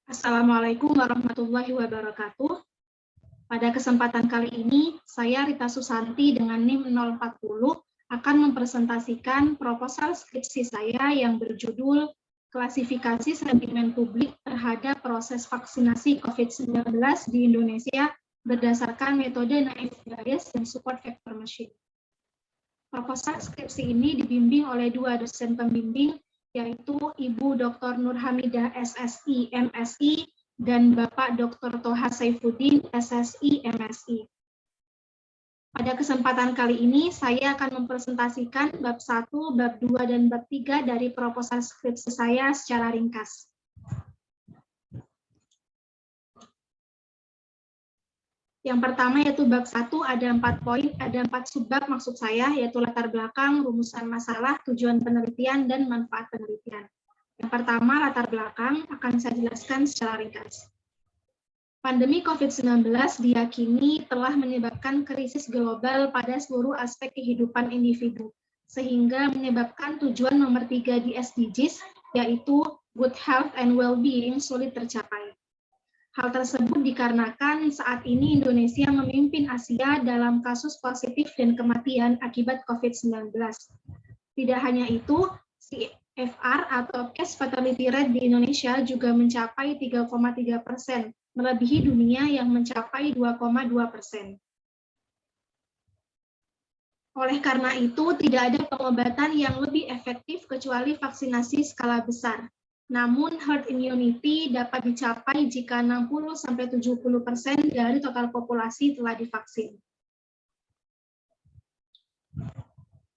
Assalamualaikum warahmatullahi wabarakatuh. Pada kesempatan kali ini, saya Rita Susanti dengan NIM 040 akan mempresentasikan proposal skripsi saya yang berjudul Klasifikasi Sentimen Publik terhadap Proses Vaksinasi COVID-19 di Indonesia berdasarkan metode naive Bayes dan support vector machine. Proposal skripsi ini dibimbing oleh dua dosen pembimbing, yaitu Ibu Dr. Nurhamidah SSI MSI dan Bapak Dr. Toha Saifuddin SSI MSI. Pada kesempatan kali ini, saya akan mempresentasikan bab 1, bab 2, dan bab 3 dari proposal skripsi saya secara ringkas. Yang pertama yaitu bab 1, ada 4 poin, ada 4 subbab maksud saya, yaitu latar belakang, rumusan masalah, tujuan penelitian, dan manfaat penelitian. Yang pertama, latar belakang, akan saya jelaskan secara ringkas. Pandemi COVID-19 diyakini telah menyebabkan krisis global pada seluruh aspek kehidupan individu, sehingga menyebabkan tujuan nomor 3 di SDGs, yaitu good health and well-being, sulit tercapai. Hal tersebut dikarenakan saat ini Indonesia memimpin Asia dalam kasus positif dan kematian akibat COVID-19. Tidak hanya itu, CFR atau Case Fatality Rate di Indonesia juga mencapai 3,3%, melebihi dunia yang mencapai 2,2%. Oleh karena itu, tidak ada pengobatan yang lebih efektif kecuali vaksinasi skala besar. Namun, herd immunity dapat dicapai jika 60-70% dari total populasi telah divaksin.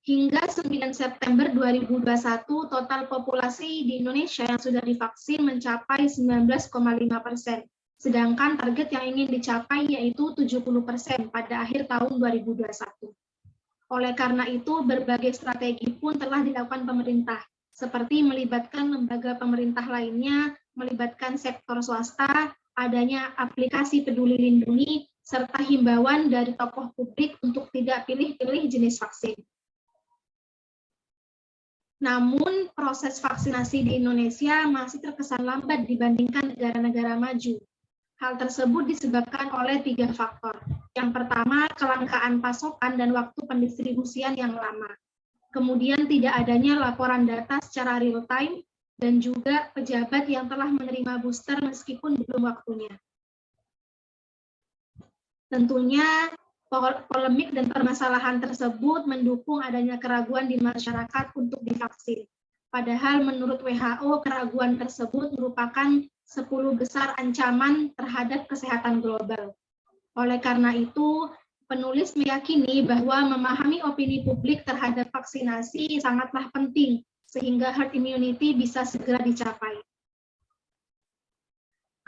Hingga 9 September 2021, total populasi di Indonesia yang sudah divaksin mencapai 19,5%, sedangkan target yang ingin dicapai yaitu 70% pada akhir tahun 2021. Oleh karena itu, berbagai strategi pun telah dilakukan pemerintah, seperti melibatkan lembaga pemerintah lainnya, melibatkan sektor swasta, adanya aplikasi Peduli Lindungi, serta himbauan dari tokoh publik untuk tidak pilih-pilih jenis vaksin. Namun, proses vaksinasi di Indonesia masih terkesan lambat dibandingkan negara-negara maju. Hal tersebut disebabkan oleh 3 faktor. Yang pertama, kelangkaan pasokan dan waktu pendistribusian yang lama. Kemudian tidak adanya laporan data secara real-time, dan juga pejabat yang telah menerima booster meskipun belum waktunya. Tentunya, polemik dan permasalahan tersebut mendukung adanya keraguan di masyarakat untuk divaksin. Padahal menurut WHO, keraguan tersebut merupakan 10 besar ancaman terhadap kesehatan global. Oleh karena itu, penulis meyakini bahwa memahami opini publik terhadap vaksinasi sangatlah penting, sehingga herd immunity bisa segera dicapai.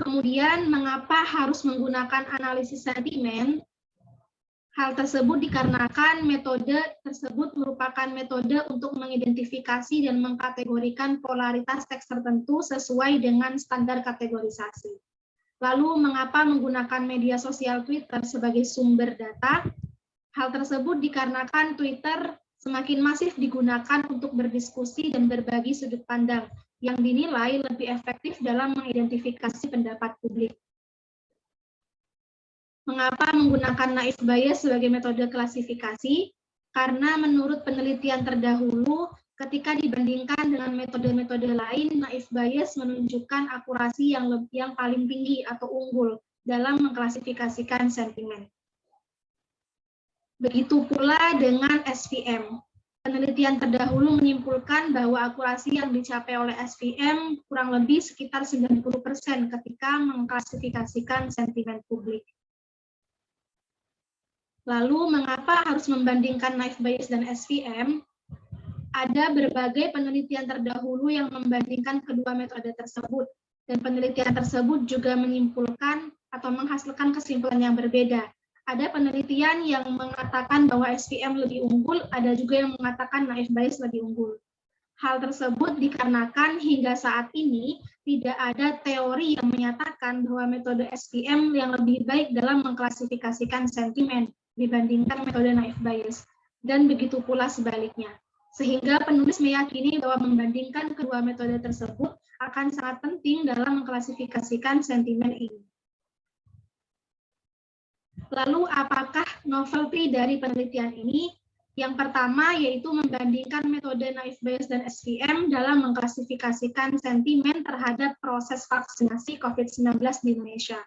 Kemudian, mengapa harus menggunakan analisis sentimen? Hal tersebut dikarenakan metode tersebut merupakan metode untuk mengidentifikasi dan mengkategorikan polaritas teks tertentu sesuai dengan standar kategorisasi. Lalu, mengapa menggunakan media sosial Twitter sebagai sumber data? Hal tersebut dikarenakan Twitter semakin masif digunakan untuk berdiskusi dan berbagi sudut pandang, yang dinilai lebih efektif dalam mengidentifikasi pendapat publik. Mengapa menggunakan naive Bayes sebagai metode klasifikasi? Karena menurut penelitian terdahulu, ketika dibandingkan dengan metode-metode lain, naive Bayes menunjukkan akurasi yang paling tinggi atau unggul dalam mengklasifikasikan sentimen. Begitu pula dengan SVM. Penelitian terdahulu menyimpulkan bahwa akurasi yang dicapai oleh SVM kurang lebih sekitar 90% ketika mengklasifikasikan sentimen publik. Lalu, mengapa harus membandingkan naive Bayes dan SVM? Ada berbagai penelitian terdahulu yang membandingkan kedua metode tersebut, dan penelitian tersebut juga menyimpulkan atau menghasilkan kesimpulan yang berbeda. Ada penelitian yang mengatakan bahwa SVM lebih unggul, ada juga yang mengatakan naive Bayes lebih unggul. Hal tersebut dikarenakan hingga saat ini tidak ada teori yang menyatakan bahwa metode SVM yang lebih baik dalam mengklasifikasikan sentimen dibandingkan metode naive Bayes, dan begitu pula sebaliknya. Sehingga penulis meyakini bahwa membandingkan kedua metode tersebut merupakan sangat penting dalam mengklasifikasikan sentimen ini. Lalu apakah novelty dari penelitian ini? Yang pertama yaitu membandingkan metode naive Bayes dan SVM dalam mengklasifikasikan sentimen terhadap proses vaksinasi COVID-19 di Indonesia.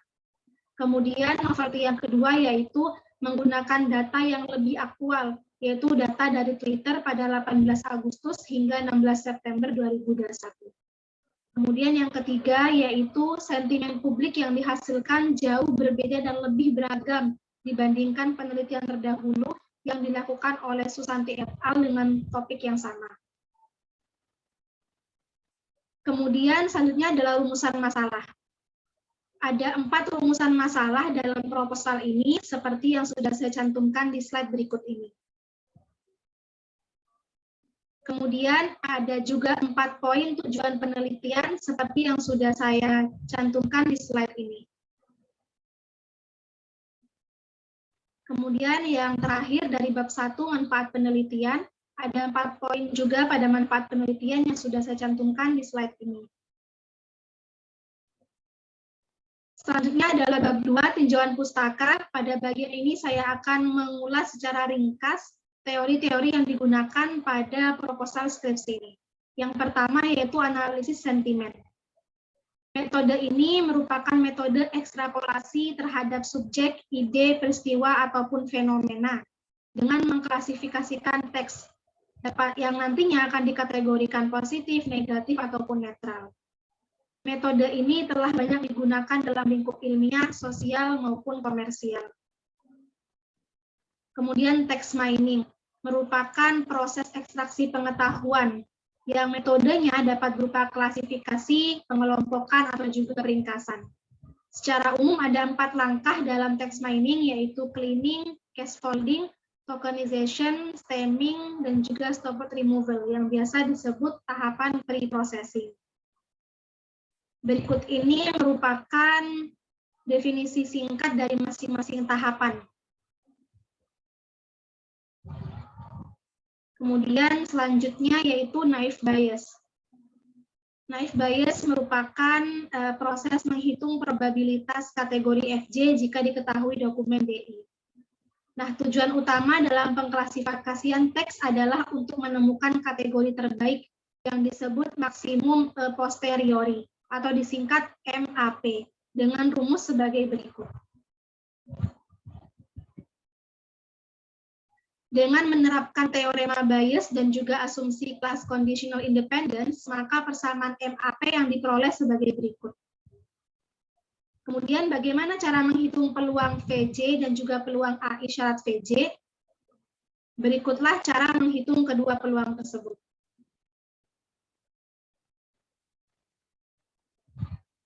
Kemudian novelty yang kedua yaitu menggunakan data yang lebih aktual, yaitu data dari Twitter pada 18 Agustus hingga 16 September 2021. Kemudian yang ketiga yaitu sentimen publik yang dihasilkan jauh berbeda dan lebih beragam dibandingkan penelitian terdahulu yang dilakukan oleh Susanti et al. Dengan topik yang sama. Kemudian selanjutnya adalah rumusan masalah. Ada 4 rumusan masalah dalam proposal ini seperti yang sudah saya cantumkan di slide berikut ini. Kemudian ada juga 4 poin tujuan penelitian seperti yang sudah saya cantumkan di slide ini. Kemudian yang terakhir dari bab 1 manfaat penelitian, ada 4 poin juga pada manfaat penelitian yang sudah saya cantumkan di slide ini. Selanjutnya adalah bab 2 tinjauan pustaka. Pada bagian ini saya akan mengulas secara ringkas teori-teori yang digunakan pada proposal skripsi ini. Yang pertama yaitu analisis sentimen. Metode ini merupakan metode ekstrapolasi terhadap subjek, ide, peristiwa, ataupun fenomena dengan mengklasifikasikan teks yang nantinya akan dikategorikan positif, negatif, ataupun netral. Metode ini telah banyak digunakan dalam lingkup ilmiah, sosial, maupun komersial. Kemudian text mining merupakan proses ekstraksi pengetahuan yang metodenya dapat berupa klasifikasi, pengelompokan, atau juga ringkasan. Secara umum ada 4 langkah dalam text mining, yaitu cleaning, scaffolding, tokenization, stemming, dan juga stopword removal, yang biasa disebut tahapan pre-processing. Berikut ini merupakan definisi singkat dari masing-masing tahapan. Kemudian selanjutnya yaitu naive Bayes. Naive Bayes merupakan proses menghitung probabilitas kategori FJ jika diketahui dokumen DI. Nah, tujuan utama dalam pengklasifikasian teks adalah untuk menemukan kategori terbaik yang disebut maksimum posteriori atau disingkat MAP dengan rumus sebagai berikut. Dengan menerapkan teorema Bayes dan juga asumsi class conditional independence, maka persamaan MAP yang diperoleh sebagai berikut. Kemudian bagaimana cara menghitung peluang VJ dan juga peluang AI syarat VJ? Berikutlah cara menghitung kedua peluang tersebut.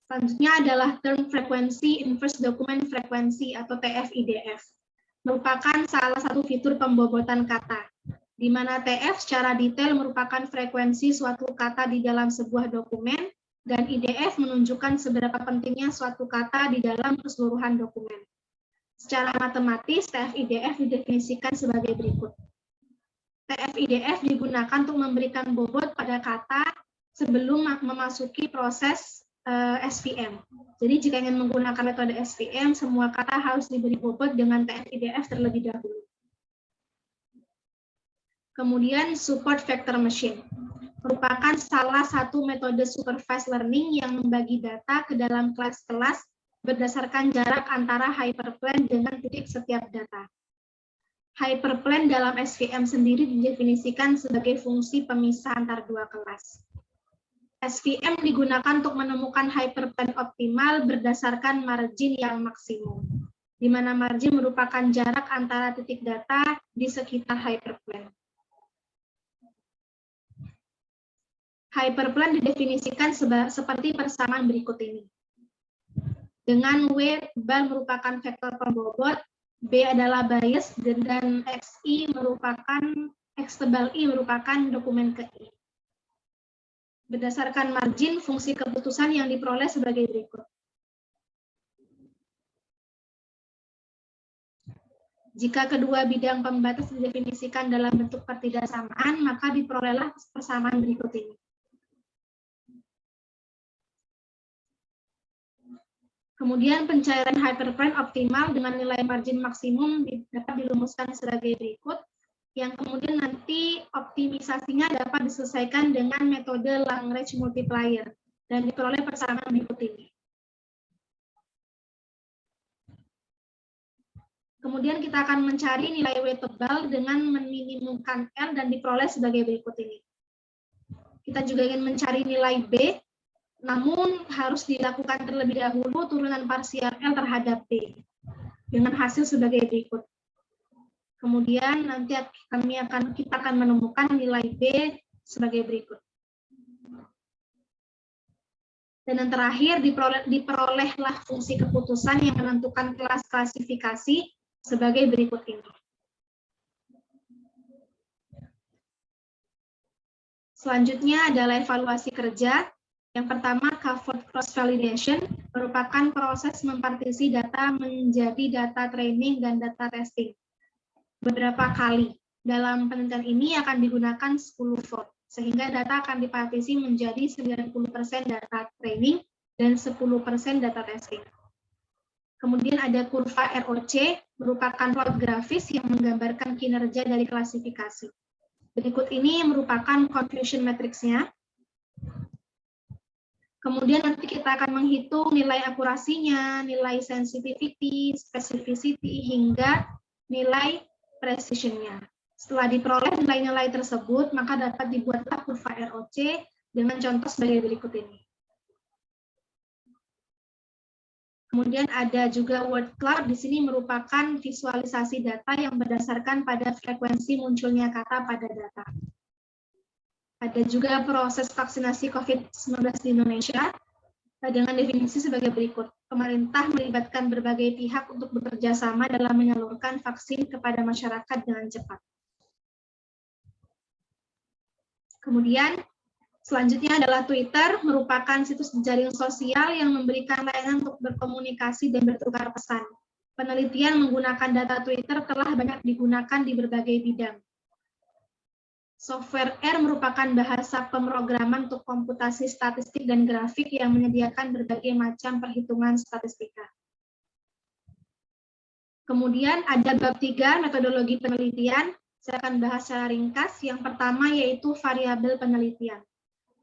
Selanjutnya adalah term frequency inverse document frequency atau TF-IDF. Merupakan salah satu fitur pembobotan kata, di mana TF secara detail merupakan frekuensi suatu kata di dalam sebuah dokumen, dan IDF menunjukkan seberapa pentingnya suatu kata di dalam keseluruhan dokumen. Secara matematis, TF-IDF didefinisikan sebagai berikut. TF-IDF digunakan untuk memberikan bobot pada kata sebelum memasuki proses SVM. Jadi jika ingin menggunakan metode SVM, semua kata harus diberi bobot dengan TF-IDF terlebih dahulu. Kemudian support vector machine merupakan salah satu metode supervised learning yang membagi data ke dalam kelas-kelas berdasarkan jarak antara hyperplane dengan titik setiap data. Hyperplane dalam SVM sendiri didefinisikan sebagai fungsi pemisah antar dua kelas. SVM digunakan untuk menemukan hyperplane optimal berdasarkan margin yang maksimum, di mana margin merupakan jarak antara titik data di sekitar hyperplane. Hyperplane didefinisikan seperti persamaan berikut ini. Dengan W merupakan vektor pembobot, B adalah bias, dan XI merupakan X tebal I merupakan dokumen ke I. Berdasarkan margin, fungsi keputusan yang diperoleh sebagai berikut. Jika kedua bidang pembatas didefinisikan dalam bentuk pertidaksamaan, maka diperolehlah persamaan berikut ini. Kemudian pencairan hyperprime optimal dengan nilai margin maksimum dapat dirumuskan sebagai berikut, yang kemudian nanti optimisasinya dapat diselesaikan dengan metode Lagrange multiplier dan diperoleh persamaan berikut ini. Kemudian kita akan mencari nilai W tebal dengan meminimumkan L dan diperoleh sebagai berikut ini. Kita juga ingin mencari nilai B, namun harus dilakukan terlebih dahulu turunan parsial L terhadap B dengan hasil sebagai berikut. Kemudian nanti kita akan menemukan nilai B sebagai berikut. Dan yang terakhir diperolehlah fungsi keputusan yang menentukan kelas klasifikasi sebagai berikut ini. Selanjutnya adalah evaluasi kerja. Yang pertama, covered cross-validation merupakan proses mempartisi data menjadi data training dan data testing. Beberapa kali. Dalam penelitian ini akan digunakan 10 vote, sehingga data akan dipartisi menjadi 90% data training dan 10% data testing. Kemudian ada kurva ROC, merupakan plot grafis yang menggambarkan kinerja dari klasifikasi. Berikut ini merupakan confusion matrix-nya. Kemudian nanti kita akan menghitung nilai akurasinya, nilai sensitivity, specificity, hingga nilai precision-nya. Setelah diperoleh nilai-nilai tersebut, maka dapat dibuatlah kurva ROC dengan contoh sebagai berikut ini. Kemudian ada juga word cloud, di sini merupakan visualisasi data yang berdasarkan pada frekuensi munculnya kata pada data. Ada juga proses vaksinasi COVID-19 di Indonesia dengan definisi sebagai berikut. Pemerintah melibatkan berbagai pihak untuk bekerja sama dalam menyalurkan vaksin kepada masyarakat dengan cepat. Kemudian, selanjutnya adalah Twitter, merupakan situs jaring sosial yang memberikan layanan untuk berkomunikasi dan bertukar pesan. Penelitian menggunakan data Twitter telah banyak digunakan di berbagai bidang. Software R merupakan bahasa pemrograman untuk komputasi statistik dan grafik yang menyediakan berbagai macam perhitungan statistika. Kemudian ada bab 3, metodologi penelitian. Saya akan bahas secara ringkas. Yang pertama yaitu variabel penelitian.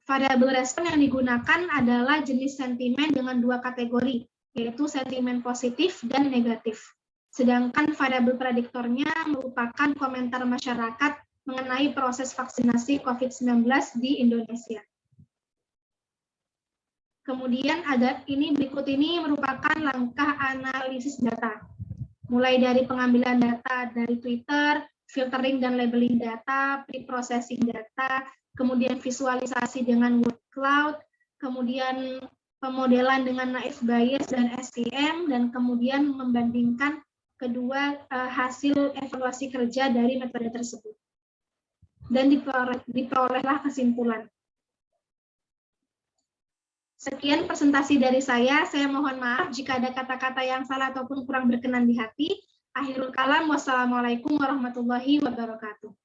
Variabel respon yang digunakan adalah jenis sentimen dengan 2 kategori, yaitu sentimen positif dan negatif. Sedangkan variabel prediktornya merupakan komentar masyarakat mengenai proses vaksinasi COVID-19 di Indonesia. Kemudian berikut ini merupakan langkah analisis data. Mulai dari pengambilan data dari Twitter, filtering dan labeling data, pre-processing data, kemudian visualisasi dengan word cloud, kemudian pemodelan dengan naive Bayes dan SVM, dan kemudian membandingkan kedua hasil evaluasi kerja dari metode tersebut. Dan diperolehlah kesimpulan. Sekian presentasi dari saya mohon maaf jika ada kata-kata yang salah ataupun kurang berkenan di hati. Akhirul kalam, wassalamualaikum warahmatullahi wabarakatuh.